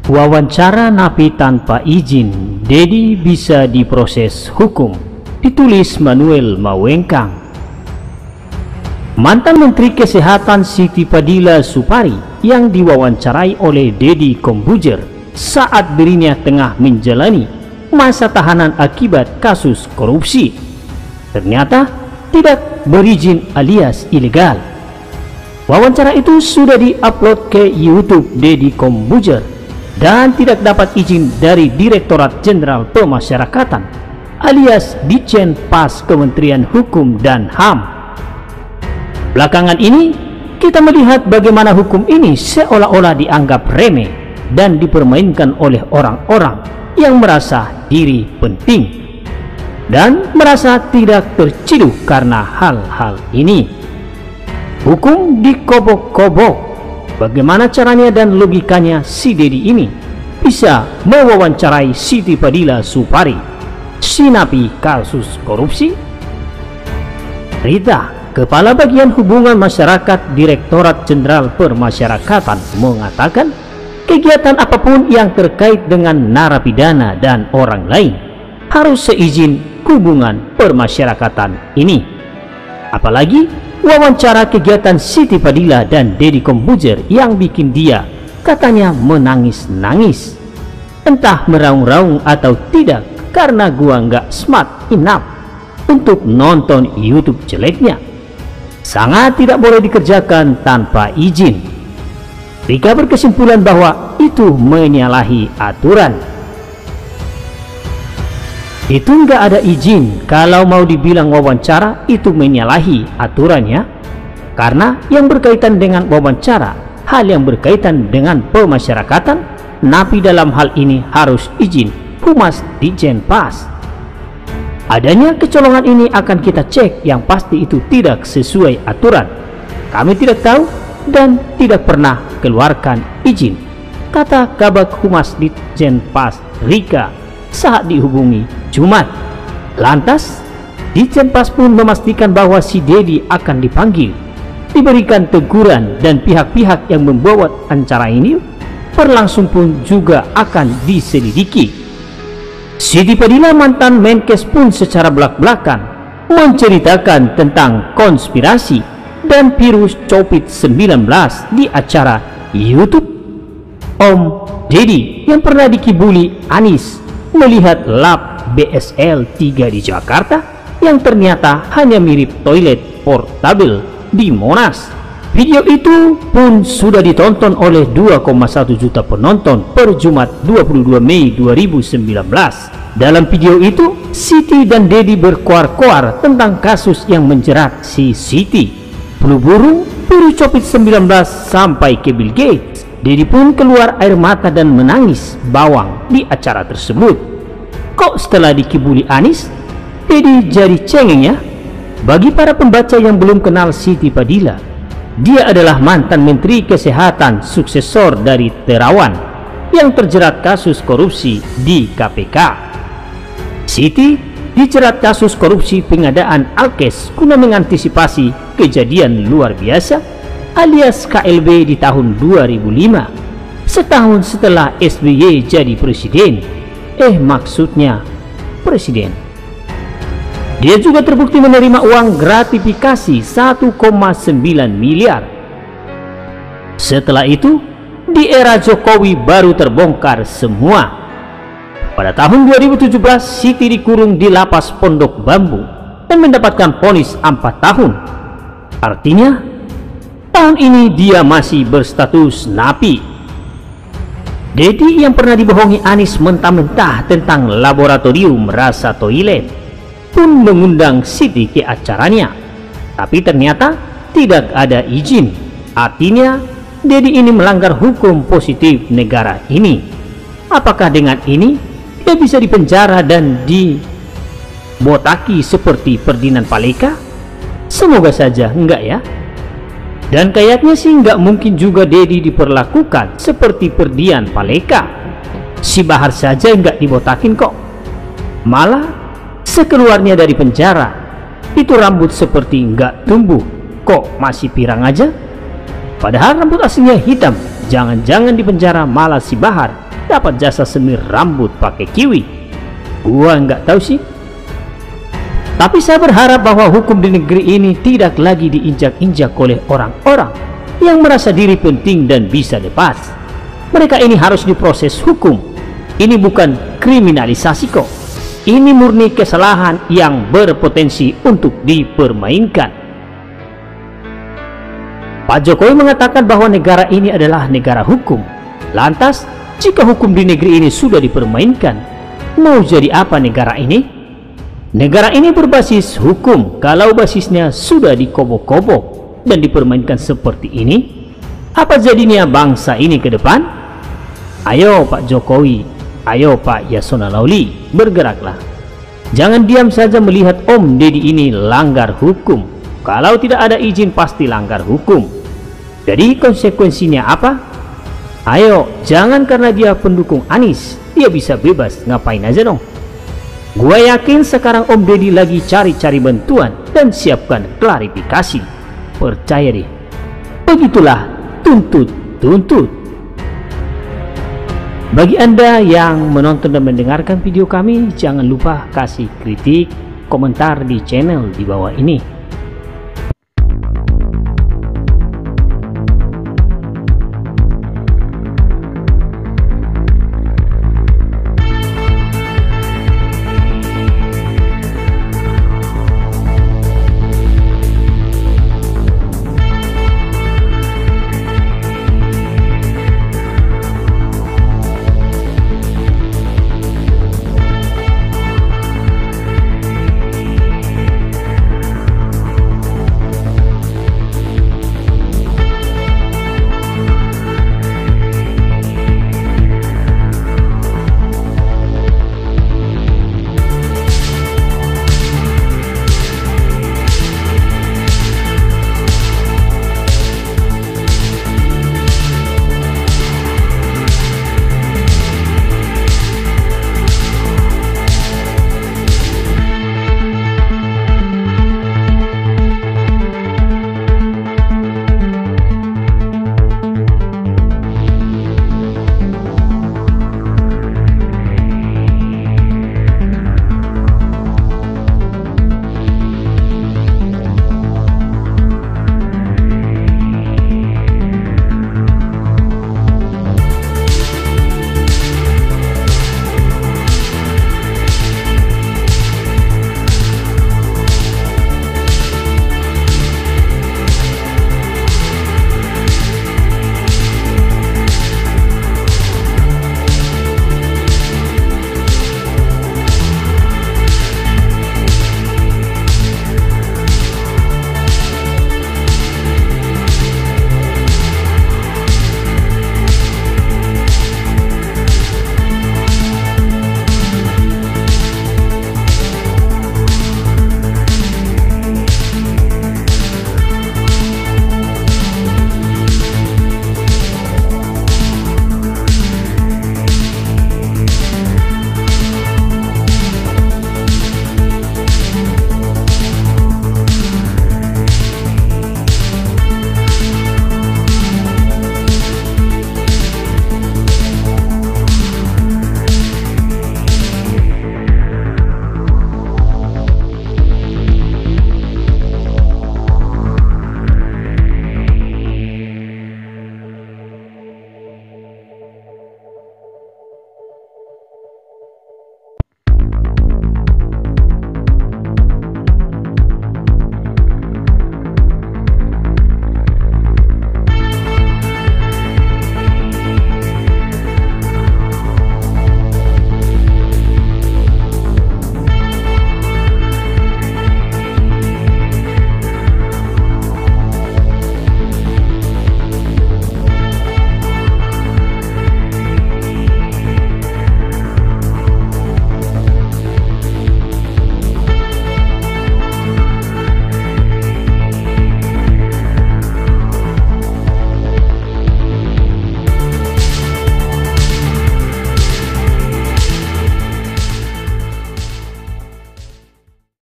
Wawancara napi tanpa izin, Dedi bisa diproses hukum. Ditulis Manuel Mawengkang. Mantan Menteri Kesehatan Siti Fadila Supari yang diwawancarai oleh Deddy Corbuzier saat dirinya tengah menjalani masa tahanan akibat kasus korupsi ternyata tidak berizin alias ilegal. Wawancara itu sudah diupload ke YouTube Deddy Corbuzier dan tidak dapat izin dari Direktorat Jenderal Pemasyarakatan alias Ditjen Pas Kementerian Hukum dan HAM. Belakangan ini kita melihat bagaimana hukum ini seolah-olah dianggap remeh dan dipermainkan oleh orang-orang yang merasa diri penting dan merasa tidak terciduk karena hal-hal ini. Hukum dikobok-kobok. Bagaimana caranya dan logikanya si Deddy ini bisa mewawancarai Siti Fadila Supari, si napi kasus korupsi? Rita, Kepala Bagian Hubungan Masyarakat Direktorat Jenderal Pemasyarakatan, mengatakan kegiatan apapun yang terkait dengan narapidana dan orang lain harus seizin hubungan permasyarakatan ini. Apalagi wawancara kegiatan Siti Fadila dan Deddy Corbuzier yang bikin dia katanya menangis-nangis, entah meraung-raung atau tidak, karena gua nggak smart enough untuk nonton YouTube jeleknya. Sangat tidak boleh dikerjakan tanpa izin. Rika berkesimpulan bahwa itu menyalahi aturan. Itu nggak ada izin. Kalau mau dibilang wawancara, itu menyalahi aturannya, karena yang berkaitan dengan wawancara, hal yang berkaitan dengan pemasyarakatan, napi dalam hal ini harus izin Humas Ditjen Pas. Adanya kecolongan ini akan kita cek, yang pasti itu tidak sesuai aturan. Kami tidak tahu dan tidak pernah keluarkan izin, kata Kabag Humas Ditjen Pas Rika saat dihubungi Jumat. Lantas Ditjen Pas pun memastikan bahwa si Deddy akan dipanggil, diberikan teguran, dan pihak-pihak yang membawa acara ini berlangsung pun juga akan diselidiki. Siti Fadila mantan Menkes pun secara belak-belakan menceritakan tentang konspirasi dan virus COVID-19 di acara YouTube Om Deddy yang pernah dikibuli Anies melihat lab BSL 3 di Jakarta yang ternyata hanya mirip toilet portable di Monas. Video itu pun sudah ditonton oleh 2,1 juta penonton per Jumat 22 Mei 2019. Dalam video itu, Siti dan Deddy berkoar-koar tentang kasus yang menjerat si Siti, flu burung, virus COVID-19 sampai ke Bill Gates. Deddy pun keluar air mata dan menangis bawang di acara tersebut. Kok setelah dikibuli Anies, Deddy jadi cengeng ya? Bagi para pembaca yang belum kenal Siti Fadila, dia adalah mantan Menteri Kesehatan suksesor dari Terawan yang terjerat kasus korupsi di KPK. Siti dijerat kasus korupsi pengadaan alkes guna mengantisipasi kejadian luar biasa alias KLB di tahun 2005, setahun setelah SBY jadi presiden. Maksudnya presiden. Dia juga terbukti menerima uang gratifikasi 1,9 miliar. Setelah itu, di era Jokowi baru terbongkar semua. Pada tahun 2017, Siti dikurung di lapas Pondok Bambu dan mendapatkan vonis 4 tahun. Artinya, tahun ini dia masih berstatus napi. Deddy yang pernah dibohongi Anies mentah-mentah tentang laboratorium rasa toilet pun mengundang Siti ke acaranya, tapi ternyata tidak ada izin. Artinya Deddy ini melanggar hukum positif negara ini. Apakah dengan ini dia bisa dipenjara dan dibotaki seperti Ferdinand Paleka? Semoga saja enggak ya. Dan kayaknya sih nggak mungkin juga Deddy diperlakukan seperti Ferdinand Paleka. Si Bahar saja nggak dibotakin kok. Malah sekeluarnya dari penjara itu rambut seperti nggak tumbuh, kok masih pirang aja. Padahal rambut aslinya hitam. Jangan-jangan di penjara malah si Bahar dapat jasa semir rambut pakai kiwi? Gua nggak tahu sih. Tapi saya berharap bahwa hukum di negeri ini tidak lagi diinjak-injak oleh orang-orang yang merasa diri penting dan bisa lepas. Mereka ini harus diproses hukum. Ini bukan kriminalisasi kok. Ini murni kesalahan yang berpotensi untuk dipermainkan. Pak Jokowi mengatakan bahwa negara ini adalah negara hukum. Lantas, jika hukum di negeri ini sudah dipermainkan, mau jadi apa negara ini? Negara ini berbasis hukum. Kalau basisnya sudah dikobok-kobok dan dipermainkan seperti ini, apa jadinya bangsa ini ke depan? Ayo Pak Jokowi, ayo Pak Yasona Lauli, bergeraklah. Jangan diam saja melihat Om Deddy ini langgar hukum. Kalau tidak ada izin pasti langgar hukum. Jadi konsekuensinya apa? Ayo, jangan karena dia pendukung Anies, dia bisa bebas ngapain aja dong. Gue yakin sekarang Om Deddy lagi cari-cari bantuan dan siapkan klarifikasi. Percaya deh. Begitulah tuntut. Bagi Anda yang menonton dan mendengarkan video kami, jangan lupa kasih kritik, komentar di channel di bawah ini.